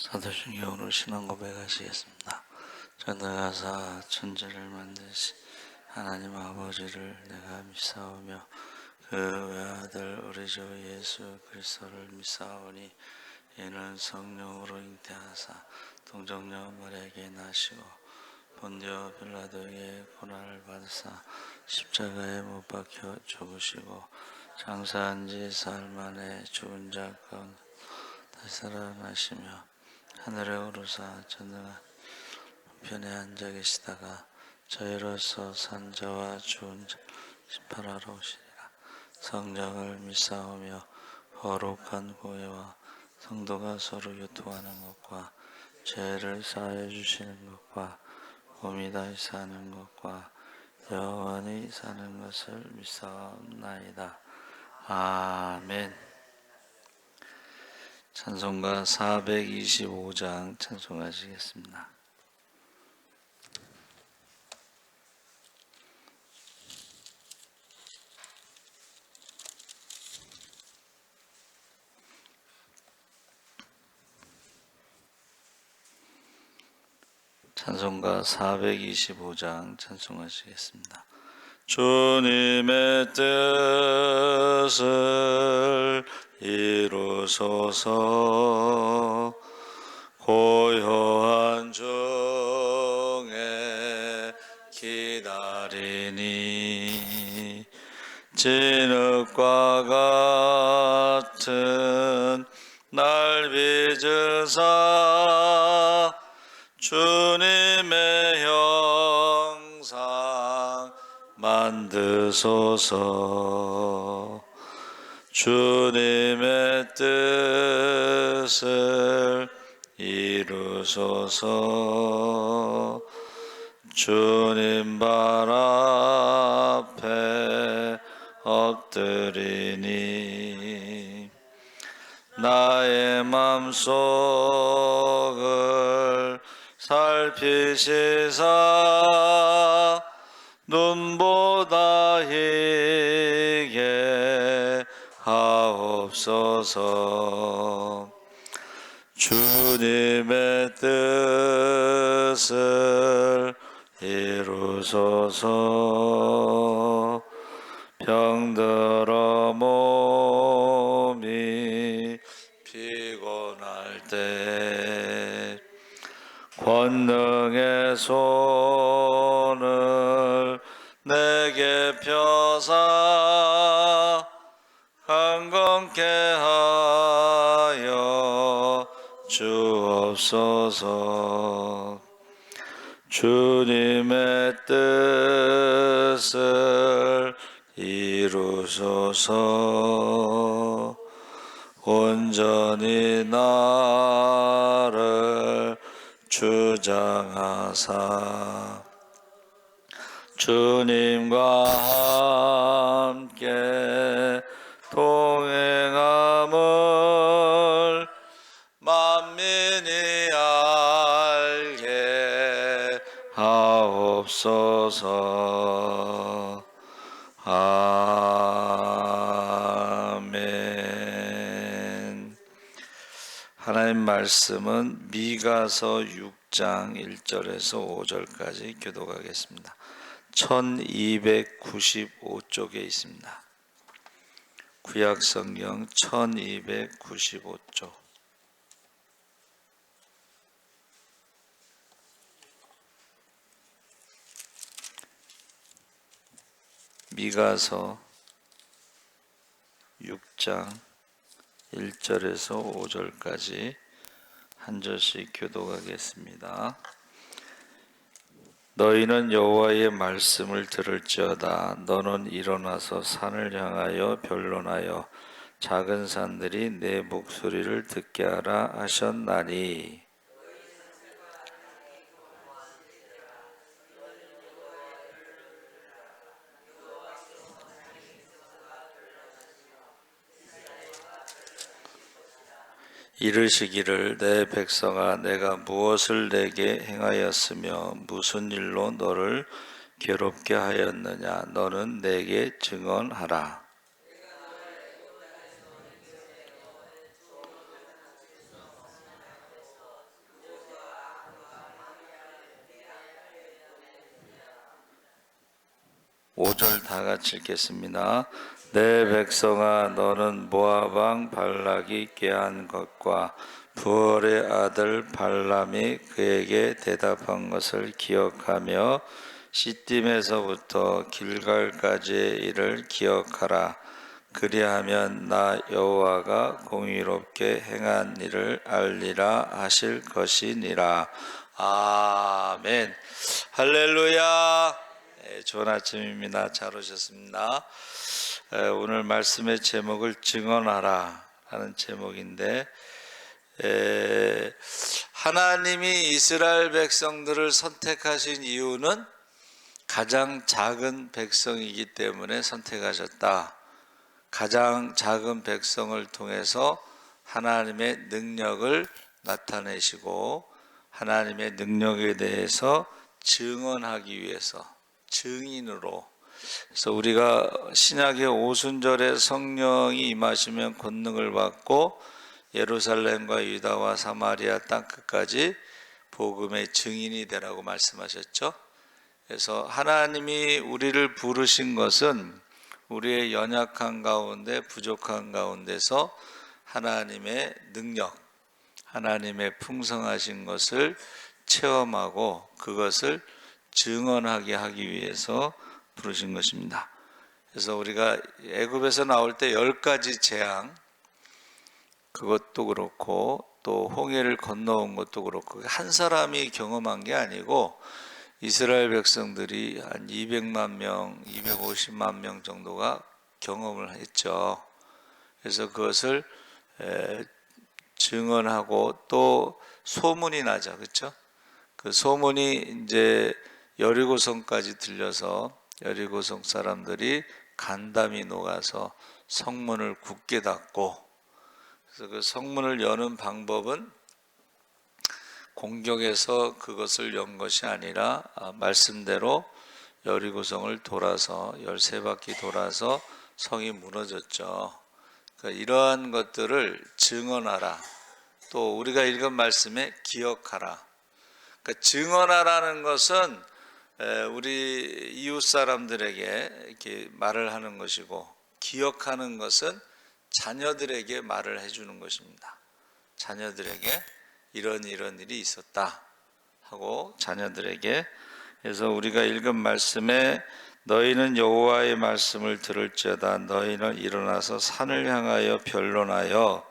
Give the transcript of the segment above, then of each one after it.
사도신경으로 신앙 고백하시겠습니다. 전능하사 천지를 만드신 하나님 아버지를 내가 믿사오며 그 외아들 우리 주 예수 그리스도를 믿사오니 이는 성령으로 잉태하사 동정녀 마리아에게 나시고 본디오 빌라도에게 고난을 받으사 십자가에 못 박혀 죽으시고 장사한 지 사흘 만에 죽은 자 가운데 다시 살아나시며 하늘에 오르사 전능한 편에 앉아 계시다가 저희로서 산 자와 죽은 자 심판하러 오시리라. 성령을 믿사오며 거룩한 교회와 성도가 서로 교통하는 것과 죄를 사하여 주시는 것과 몸이 다시 사는 것과 영원히 사는 것을 믿사옵나이다. 아멘. 찬송가 425장 찬송하시겠습니다. 찬송가 425장 찬송하시겠습니다. 주님의 뜻을 이루소서. 고요한 중에 기다리니 진흙과 같은 날 빚으사 주님의 형상 만드소서. 주님의 뜻을 이루소서. 주님 발 앞에 엎드리니 나의 맘속을 살피시사 눈보다 희게 하옵소서. 주님의 뜻을 이루소서. 병들어 몸이 피곤할 때 권능의 손을 내게 펴사 강건케 하여 주옵소서. 주님의 뜻을 이루소서. 온전히 나를 주장하사 주님과 함께 동행함을 만민이 알게 하옵소서. 아멘. 하나님 말씀은 미가서 6장 1절에서 5절까지 교독하겠습니다. 1295쪽에 있습니다. 구약성경 1295쪽. 미가서 6장 1절에서 5절까지 한 절씩 교독하겠습니다. 너희는 여호와의 말씀을 들을지어다. 너는 일어나서 산을 향하여 변론하여 작은 산들이 내 목소리를 듣게 하라 하셨나니 이르시기를 내 백성아 내가 무엇을 내게 행하였으며 무슨 일로 너를 괴롭게 하였느냐. 너는 내게 증언하라. 5절 다 같이 읽겠습니다. 내 백성아, 너는 모압 왕 발락이 꾀한 것과 부올의 아들 발람이 그에게 대답한 것을 기억하며 시딤에서부터 길갈까지의 일을 기억하라. 그리하면 나 여호와가 공의롭게 행한 일을 알리라 하실 것이니라. 아멘. 할렐루야. 좋은 아침입니다. 잘 오셨습니다. 오늘 말씀의 제목을 증언하라 하는 제목인데, 하나님이 이스라엘 백성들을 선택하신 이유는 가장 작은 백성이기 때문에 선택하셨다. 가장 작은 백성을 통해서 하나님의 능력을 나타내시고 하나님의 능력에 대해서 증언하기 위해서, 증인으로. 그래서 우리가 신약의 오순절에 성령이 임하시면 권능을 받고 예루살렘과 유다와 사마리아 땅끝까지 복음의 증인이 되라고 말씀하셨죠. 그래서 하나님이 우리를 부르신 것은 우리의 연약한 가운데, 부족한 가운데서 하나님의 능력, 하나님의 풍성하신 것을 체험하고 그것을 증언하게 하기 위해서 부르신 것입니다. 그래서 우리가 애굽에서 나올 때 10가지 재앙, 그것도 그렇고 또 홍해를 건너온 것도 그렇고 한 사람이 경험한 게 아니고 이스라엘 백성들이 한 200만 명, 250만 명 정도가 경험을 했죠. 그래서 그것을 증언하고 또 소문이 나죠. 그렇죠? 그 소문이 이제 여리고성까지 들려서 여리고성 사람들이 간담이 녹아서 성문을 굳게 닫고, 그래서 그 성문을 여는 방법은 공격해서 그것을 연 것이 아니라 말씀대로 여리고성을 돌아서 13바퀴 돌아서 성이 무너졌죠. 그러니까 이러한 것들을 증언하라. 또 우리가 읽은 말씀에 기억하라. 그러니까 증언하라는 것은 우리 이웃 사람들에게 이렇게 말을 하는 것이고, 기억하는 것은 자녀들에게 말을 해주는 것입니다. 자녀들에게 이런 일이 있었다 하고 자녀들에게. 그래서 우리가 읽은 말씀에 너희는 여호와의 말씀을 들을지어다. 너희는 일어나서 산을 향하여 변론하여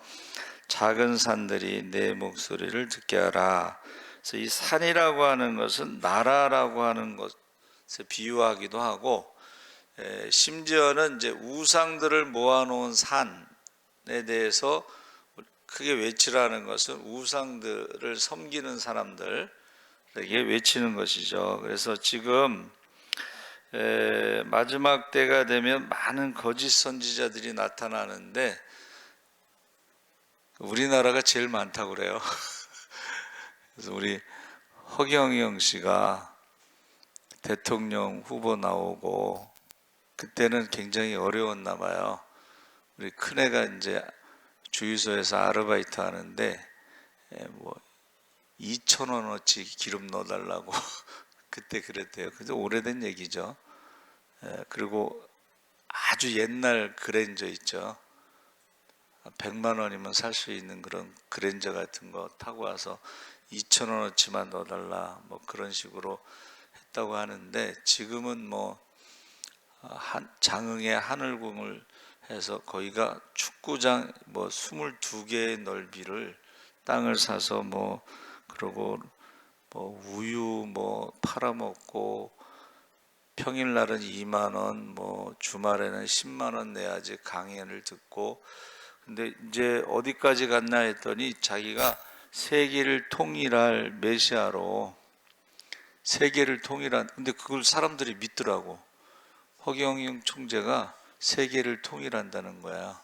작은 산들이 내 목소리를 듣게 하라. 그래서 이 산이라고 하는 것은 나라라고 하는 것에 비유하기도 하고, 심지어는 이제 우상들을 모아놓은 산에 대해서 크게 외치라는 것은 우상들을 섬기는 사람들에게 외치는 것이죠. 그래서 지금 마지막 때가 되면 많은 거짓 선지자들이 나타나는데 우리나라가 제일 많다고 그래요. 그래서 우리 허경영 씨가 대통령 후보 나오고 그때는 굉장히 어려웠나 봐요. 우리 큰애가 이제 주유소에서 아르바이트 하는데 뭐 2,000원어치 기름 넣어달라고 그때 그랬대요. 그래서 오래된 얘기죠. 그리고 아주 옛날 그랜저 있죠. 100만 원이면 살 수 있는 그런 그랜저 같은 거 타고 와서 2,000원어치만 넣어달라 뭐 그런 식으로 했다고 하는데, 지금은 뭐 장흥에 하늘궁을 해서 거기가 축구장 뭐 22개의 넓이를 땅을 사서 뭐 그러고 뭐 우유 뭐 팔아먹고 평일날은 2만 원, 뭐 주말에는 10만 원 내야지 강연을 듣고. 근데 이제 어디까지 갔나 했더니 자기가 세계를 통일할 메시아로, 세계를 통일한, 근데 그걸 사람들이 믿더라고. 허경영 총재가 세계를 통일한다는 거야.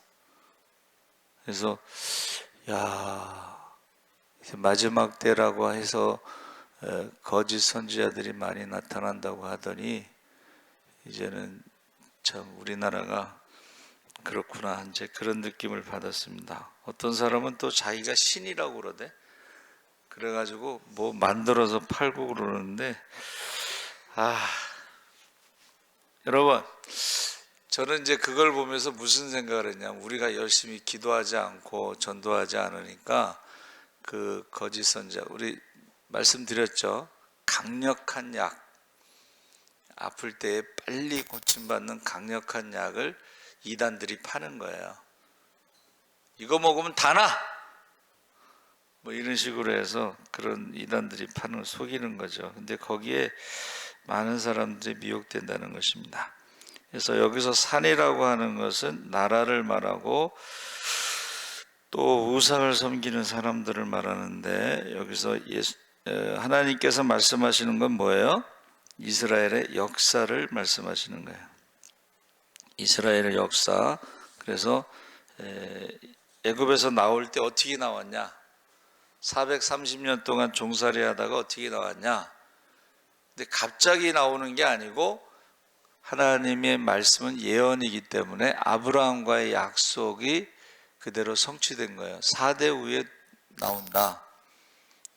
그래서 야, 마지막 때라고 해서 거짓 선지자들이 많이 나타난다고 하더니 이제는 참 우리나라가 그렇구나, 이제 그런 느낌을 받았습니다. 어떤 사람은 또 자기가 신이라고 그러대. 그래가지고 뭐 만들어서 팔고 그러는데, 여러분, 저는 이제 그걸 보면서 무슨 생각을 했냐면, 우리가 열심히 기도하지 않고 전도하지 않으니까 그 거짓 선자, 우리 말씀드렸죠. 강력한 약, 아플 때에 빨리 고침받는 강력한 약을 이단들이 파는 거예요. 이거 먹으면 다 나! 뭐 이런 식으로 해서 그런 이단들이 파는, 속이는 거죠. 근데 거기에 많은 사람들이 미혹된다는 것입니다. 그래서 여기서 산이라고 하는 것은 나라를 말하고 또 우상을 섬기는 사람들을 말하는데, 여기서 하나님께서 말씀하시는 건 뭐예요? 이스라엘의 역사를 말씀하시는 거예요. 이스라엘의 역사. 그래서 애굽에서 나올 때 어떻게 나왔냐? 430년 동안 종살이 하다가 어떻게 나왔냐? 근데 갑자기 나오는 게 아니고 하나님의 말씀은 예언이기 때문에 아브라함과의 약속이 그대로 성취된 거예요. 4대 후에 나온다.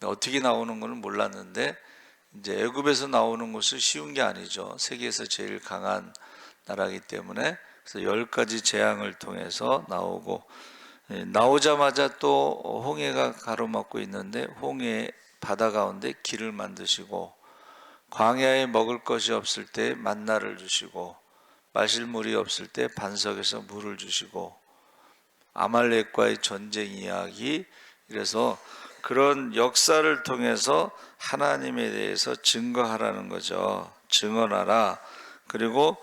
어떻게 나오는 것은 몰랐는데 이제 애굽에서 나오는 것은 쉬운 게 아니죠. 세계에서 제일 강한 나라이기 때문에. 그래서 10가지 재앙을 통해서 나오고, 나오자마자 또 홍해가 가로막고 있는데 홍해 바다 가운데 길을 만드시고, 광야에 먹을 것이 없을 때 만나를 주시고, 마실 물이 없을 때 반석에서 물을 주시고, 아말렉과의 전쟁 이야기. 그래서 그런 역사를 통해서 하나님에 대해서 증거하라는 거죠. 증언하라. 그리고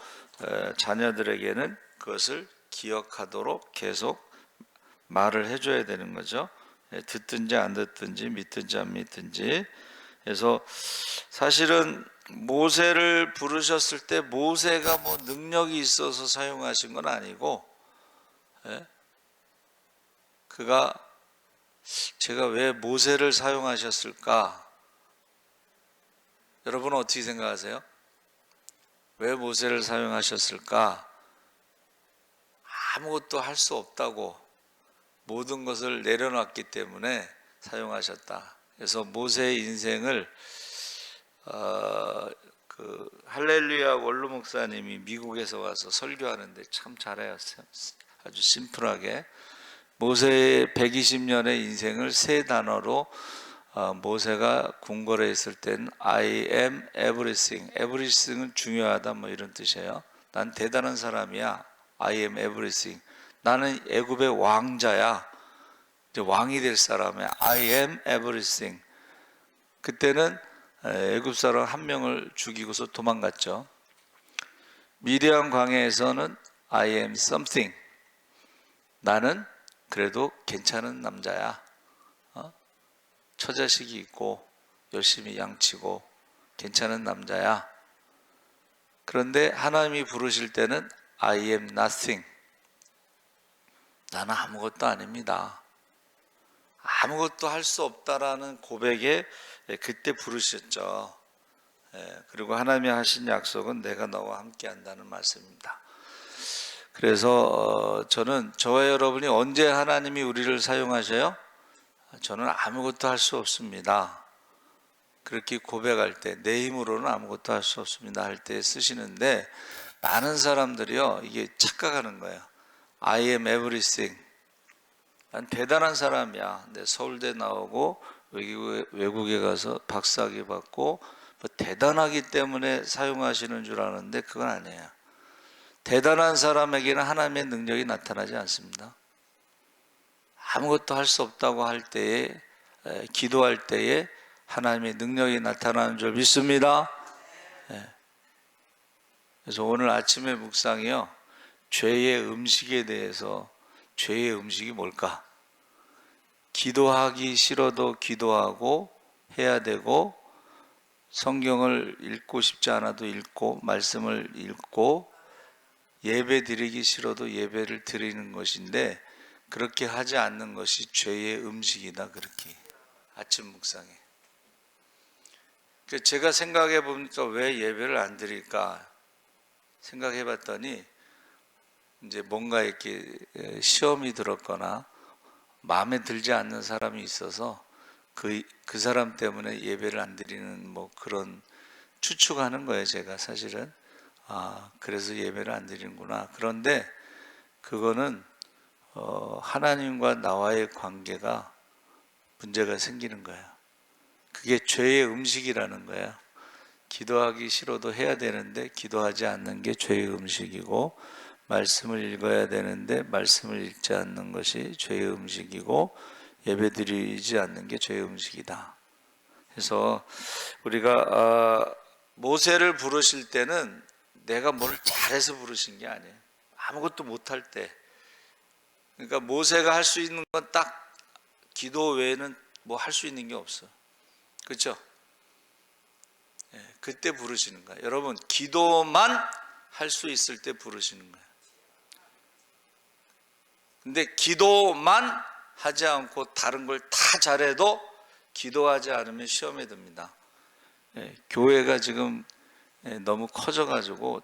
자녀들에게는 그것을 기억하도록 계속 말을 해줘야 되는 거죠. 듣든지 안 듣든지, 믿든지 안 믿든지. 그래서 사실은 모세를 부르셨을 때 모세가 뭐 능력이 있어서 사용하신 건 아니고, 그가, 제가 왜 모세를 사용하셨을까? 여러분은 어떻게 생각하세요? 왜 모세를 사용하셨을까? 아무것도 할 수 없다고 모든 것을 내려놨기 때문에 사용하셨다. 그래서 모세의 인생을 그 할렐루야 원로 목사님이 미국에서 와서 설교하는데 참 잘해요. 아주 심플하게 모세의 120년의 인생을 세 단어로, 모세가 궁궐에 있을 땐 I am everything. everything은 중요하다 뭐 이런 뜻이에요. 난 대단한 사람이야. I am everything. 나는 애굽의 왕자야. 이제 왕이 될 사람이야. I am everything. 그때는 애굽 사람 한 명을 죽이고서 도망갔죠. 미디안 광야에서는 I am something. 나는 그래도 괜찮은 남자야. 처자식이 있고 열심히 양치고 괜찮은 남자야. 그런데 하나님이 부르실 때는 I am nothing. 나는 아무것도 아닙니다. 아무것도 할 수 없다라는 고백에 그때 부르셨죠. 그리고 하나님이 하신 약속은 내가 너와 함께 한다는 말씀입니다. 그래서 저는, 저와 여러분이 언제 하나님이 우리를 사용하셔요? 저는 아무것도 할 수 없습니다. 그렇게 고백할 때, 내 힘으로는 아무것도 할 수 없습니다 할 때 쓰시는데, 많은 사람들이요 이게 착각하는 거예요. I am everything. 난 대단한 사람이야. 내 서울대 나오고 외국에 가서 박사학위 받고 뭐 대단하기 때문에 사용하시는 줄 아는데 그건 아니에요. 대단한 사람에게는 하나님의 능력이 나타나지 않습니다. 아무것도 할 수 없다고 할 때에, 기도할 때에 하나님의 능력이 나타나는 줄 믿습니다. 그래서 오늘 아침의 묵상이요, 죄의 음식에 대해서. 죄의 음식이 뭘까? 기도하기 싫어도 기도하고 해야 되고, 성경을 읽고 싶지 않아도 읽고, 말씀을 읽고, 예배 드리기 싫어도 예배를 드리는 것인데, 그렇게 하지 않는 것이 죄의 음식이다. 그렇게 아침 묵상에. 제가 생각해 보니까 왜 예배를 안 드릴까 생각해 봤더니, 이제 뭔가 이렇게 시험이 들었거나 마음에 들지 않는 사람이 있어서 그 사람 때문에 예배를 안 드리는 뭐 그런 추측하는 거예요. 제가 사실은 그래서 예배를 안 드리는구나. 그런데 그거는 하나님과 나와의 관계가 문제가 생기는 거야. 그게 죄의 음식이라는 거야. 기도하기 싫어도 해야 되는데 기도하지 않는 게 죄의 음식이고, 말씀을 읽어야 되는데 말씀을 읽지 않는 것이 죄의 음식이고, 예배드리지 않는 게 죄의 음식이다. 그래서 우리가 모세를 부르실 때는 내가 뭘 잘해서 부르신 게 아니에요. 아무것도 못할 때. 그러니까 모세가 할 수 있는 건 딱 기도 외에는 뭐 할 수 있는 게 없어. 그렇죠? 그때 부르시는 거예요. 여러분, 기도만 할 수 있을 때 부르시는 거예요. 근데 기도만 하지 않고 다른 걸 다 잘해도 기도하지 않으면 시험에 듭니다. 교회가 지금 너무 커져가지고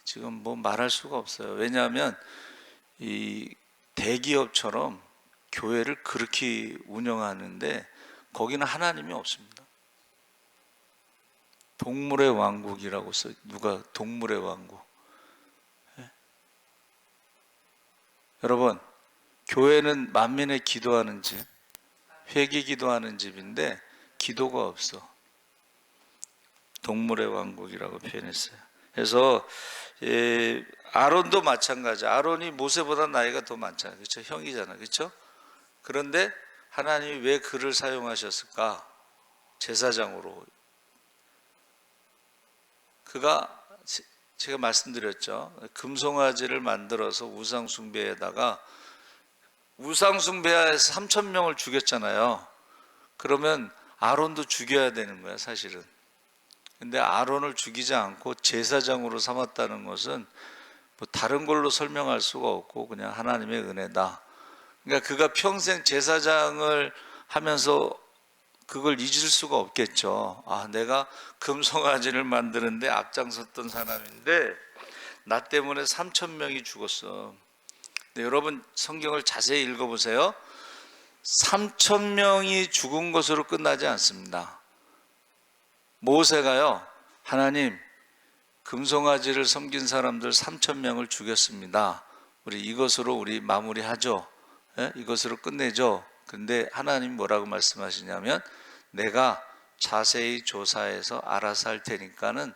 지금 뭐 말할 수가 없어요. 왜냐하면 이 대기업처럼 교회를 그렇게 운영하는데 거기는 하나님이 없습니다. 동물의 왕국이라고 써. 누가 동물의 왕국? 여러분, 교회는 만민의 기도하는 집, 회개 기도하는 집인데 기도가 없어. 동물의 왕국이라고 표현했어요. 그래서 아론도 마찬가지. 아론이 모세보다 나이가 더 많잖아요. 그렇죠? 형이잖아. 그렇죠? 그런데 하나님이 왜 그를 사용하셨을까? 제사장으로. 그가, 제가 말씀드렸죠. 금송아지를 만들어서 우상숭배에다가, 우상숭배에서 3,000명을 죽였잖아요. 그러면 아론도 죽여야 되는 거야, 사실은. 근데 아론을 죽이지 않고 제사장으로 삼았다는 것은 뭐 다른 걸로 설명할 수가 없고 그냥 하나님의 은혜다. 그러니까 그가 평생 제사장을 하면서 그걸 잊을 수가 없겠죠. 내가 금송아지를 만드는데 앞장섰던 사람인데 나 때문에 3,000명이 죽었어. 근데 여러분, 성경을 자세히 읽어보세요. 3,000명이 죽은 것으로 끝나지 않습니다. 모세가요, 하나님, 금송아지를 섬긴 사람들 3,000명을 죽였습니다. 이것으로 우리 마무리하죠. 이것으로 끝내죠. 근데 하나님 뭐라고 말씀하시냐면, 내가 자세히 조사해서 알아서 할 테니까는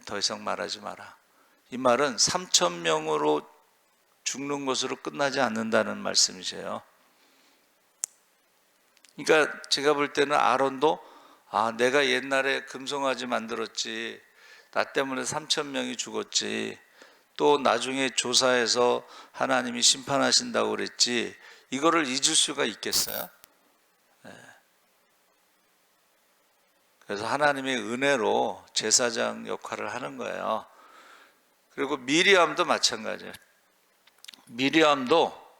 더 이상 말하지 마라. 이 말은 3,000명으로 죽는 것으로 끝나지 않는다는 말씀이세요. 그러니까 제가 볼 때는 아론도 내가 옛날에 금송아지 만들었지, 나 때문에 3,000명이 죽었지, 또 나중에 조사해서 하나님이 심판하신다고 그랬지, 이거를 잊을 수가 있겠어요? 그래서 하나님의 은혜로 제사장 역할을 하는 거예요. 그리고 미리암도 마찬가지예요. 미리암도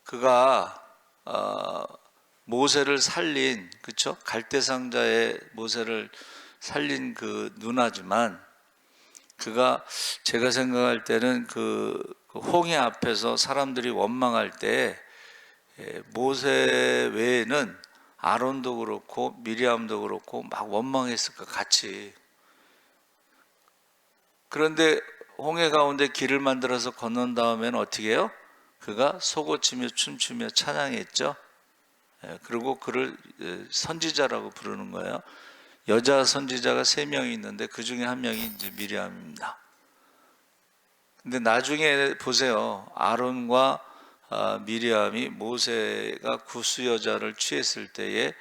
그가 모세를 살린, 그렇죠? 갈대상자의 모세를 살린 그 누나지만, 그가 제가 생각할 때는 그 홍해 앞에서 사람들이 원망할 때 모세 외에는 아론도 그렇고 미리암도 그렇고 막 원망했을 것 같이. 그런데 홍해 가운데 길을 만들어서 건넌 다음에는 어떻게 해요? 그가 속옷치며 춤추며 찬양했죠. 그리고 그를 선지자라고 부르는 거예요. 여자 선지자가 3명이 있는데 그 중에 한 명이 이제 미리암입니다. 근데 나중에 보세요. 아론과 미리암이 모세가 구스 여자를 취했을 때에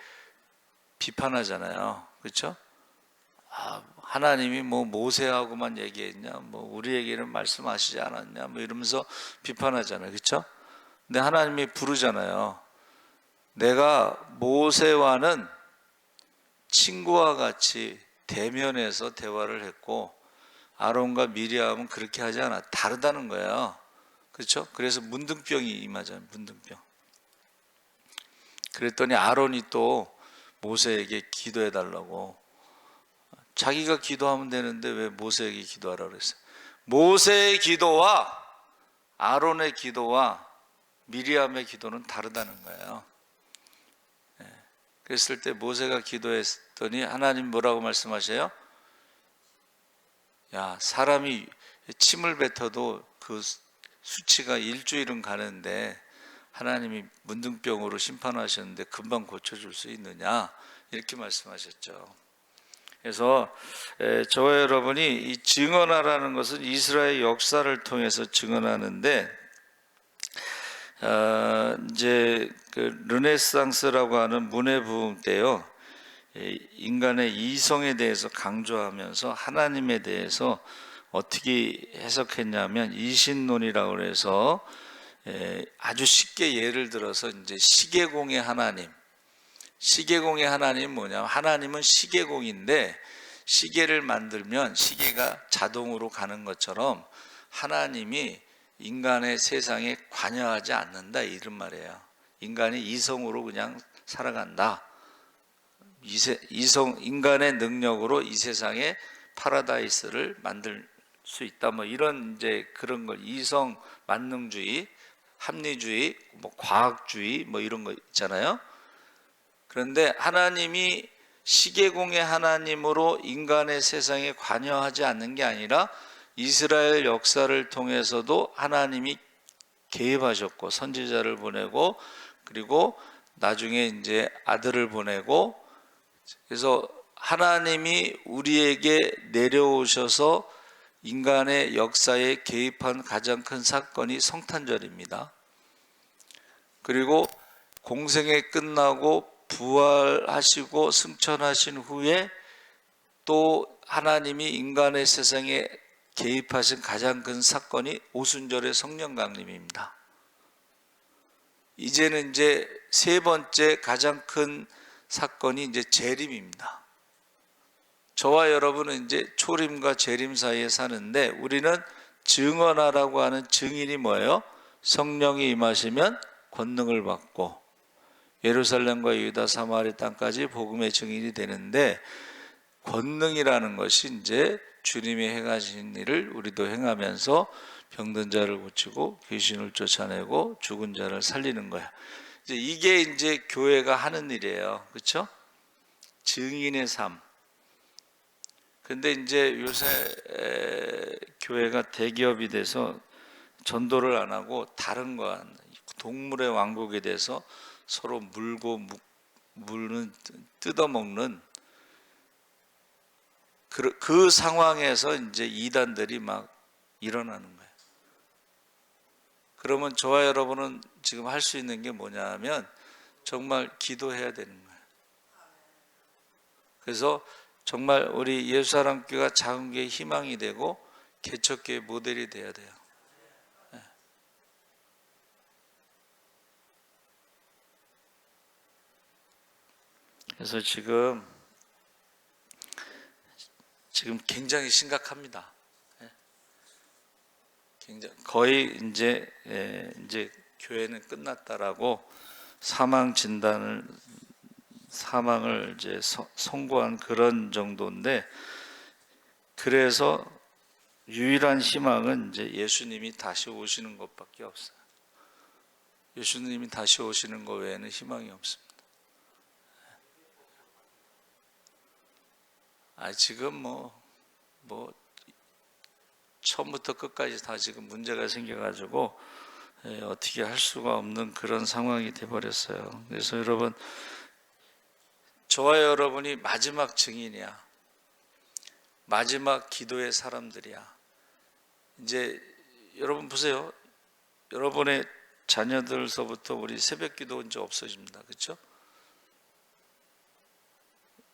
비판하잖아요. 그렇죠? 하나님이 뭐 모세하고만 얘기했냐, 뭐 우리에게는 말씀하시지 않았냐, 뭐 이러면서 비판하잖아요. 그렇죠? 근데 하나님이 부르잖아요. 내가 모세와는 친구와 같이 대면해서 대화를 했고 아론과 미리암은 그렇게 하지 않아. 다르다는 거예요. 그렇죠? 그래서 문둥병이 임하잖아요. 문둥병. 그랬더니 아론이 또 모세에게 기도해 달라고. 자기가 기도하면 되는데 왜 모세에게 기도하라고 그랬어요? 모세의 기도와 아론의 기도와 미리암의 기도는 다르다는 거예요. 그랬을 때 모세가 기도했더니 하나님 뭐라고 말씀하세요? 야, 사람이 침을 뱉어도 그 수치가 일주일은 가는데 하나님이 문둥병으로 심판하셨는데 금방 고쳐줄 수 있느냐, 이렇게 말씀하셨죠. 그래서 저와 여러분이 이 증언하라는 것은 이스라엘 역사를 통해서 증언하는데, 이제 그 르네상스라고 하는 문해 부흥 때요, 인간의 이성에 대해서 강조하면서 하나님에 대해서 어떻게 해석했냐면 이신론이라고 해서 아주 쉽게 예를 들어서 이제 시계공의 하나님, 시계공의 하나님 뭐냐면, 하나님은 시계공인데 시계를 만들면 시계가 자동으로 가는 것처럼 하나님이 인간의 세상에 관여하지 않는다, 이런 말이에요. 인간이 이성으로 그냥 살아간다. 인간의 능력으로 이 세상에 파라다이스를 만들 수 있다, 뭐 이런 이제 그런 걸 이성 만능주의, 합리주의, 뭐 과학주의, 뭐 이런 거 있잖아요. 그런데 하나님이 시계공의 하나님으로 인간의 세상에 관여하지 않는 게 아니라 이스라엘 역사를 통해서도 하나님이 개입하셨고, 선지자를 보내고, 그리고 나중에 이제 아들을 보내고, 그래서 하나님이 우리에게 내려오셔서 인간의 역사에 개입한 가장 큰 사건이 성탄절입니다. 그리고 공생애 끝나고 부활하시고 승천하신 후에 또 하나님이 인간의 세상에 개입하신 가장 큰 사건이 오순절의 성령 강림입니다. 이제는 이제 세 번째 가장 큰 사건이 이제 재림입니다. 저와 여러분은 이제 초림과 재림 사이에 사는데, 우리는 증언하라고 하는 증인이 뭐예요? 성령이 임하시면 권능을 받고 예루살렘과 유다 사마리 땅까지 복음의 증인이 되는데, 권능이라는 것이 이제 주님이 행하신 일을 우리도 행하면서 병든 자를 고치고 귀신을 쫓아내고 죽은 자를 살리는 거야. 이게 이제 교회가 하는 일이에요. 그렇죠? 증인의 삶. 근데 이제 요새 교회가 대기업이 돼서 전도를 안 하고 다른 거, 동물의 왕국에 대해서 서로 물고 물는, 뜯어먹는 그 상황에서 이제 이단들이 막 일어나는 거예요. 그러면 저와 여러분은 지금 할 수 있는 게 뭐냐면 정말 기도해야 되는 거예요. 그래서 정말 우리 예수사랑교회가 작은 교회의 희망이 되고 개척교회의 모델이 돼야 돼요. 그래서 지금 굉장히 심각합니다. 굉장히 거의 이제 교회는 끝났다라고 사망을 이제 선고한 그런 정도인데, 그래서 유일한 희망은 이제 예수님이 다시 오시는 것밖에 없어요. 예수님이 다시 오시는 것 외에는 희망이 없습니다. 지금 뭐 처음부터 끝까지 다 지금 문제가 생겨가지고 어떻게 할 수가 없는 그런 상황이 돼버렸어요. 그래서 여러분, 저와 여러분이 마지막 증인이야. 마지막 기도의 사람들이야. 이제 여러분 보세요. 여러분의 자녀들서부터 우리 새벽기도 이제 없어집니다. 그렇죠?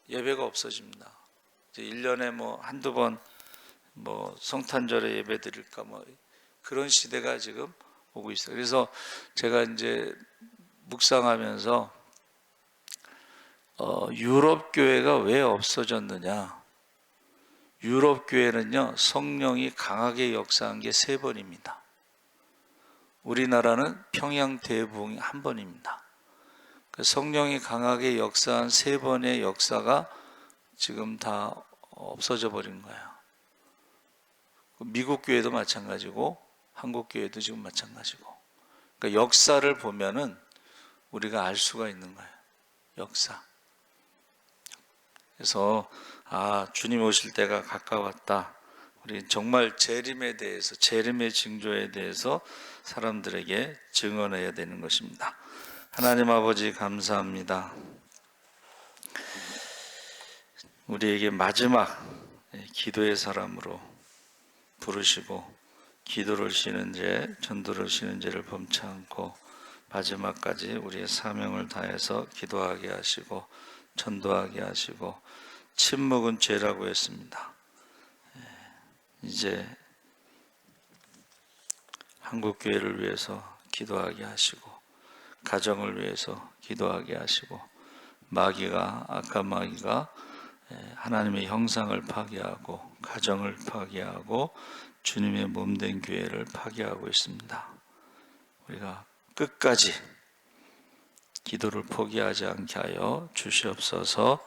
예배가 없어집니다. 이제 1년에 뭐 한두 번 성탄절에 예배 드릴까 그런 시대가 지금 오고 있어요. 그래서 제가 이제 묵상하면서 유럽 교회가 왜 없어졌느냐? 유럽 교회는요, 성령이 강하게 역사한 게 3번입니다. 우리나라는 평양 대부흥이 1번입니다. 성령이 강하게 역사한 3번의 역사가 지금 다 없어져 버린 거예요. 미국 교회도 마찬가지고 한국 교회도 지금 마찬가지고. 그러니까 역사를 보면은 우리가 알 수가 있는 거예요. 역사. 그래서 주님 오실 때가 가까웠다. 우리 정말 재림에 대해서, 재림의 징조에 대해서 사람들에게 증언해야 되는 것입니다. 하나님 아버지 감사합니다. 우리에게 마지막 기도의 사람으로 부르시고 기도를 쉬는 죄, 전도를 쉬는 죄를 범치 않고 마지막까지 우리의 사명을 다해서 기도하게 하시고 전도하게 하시고 침묵은 죄라고 했습니다. 이제 한국교회를 위해서 기도하게 하시고 가정을 위해서 기도하게 하시고 악한 마귀가 하나님의 형상을 파괴하고 가정을 파괴하고 주님의 몸된 교회를 파괴하고 있습니다. 우리가 끝까지 기도를 포기하지 않게 하여 주시옵소서.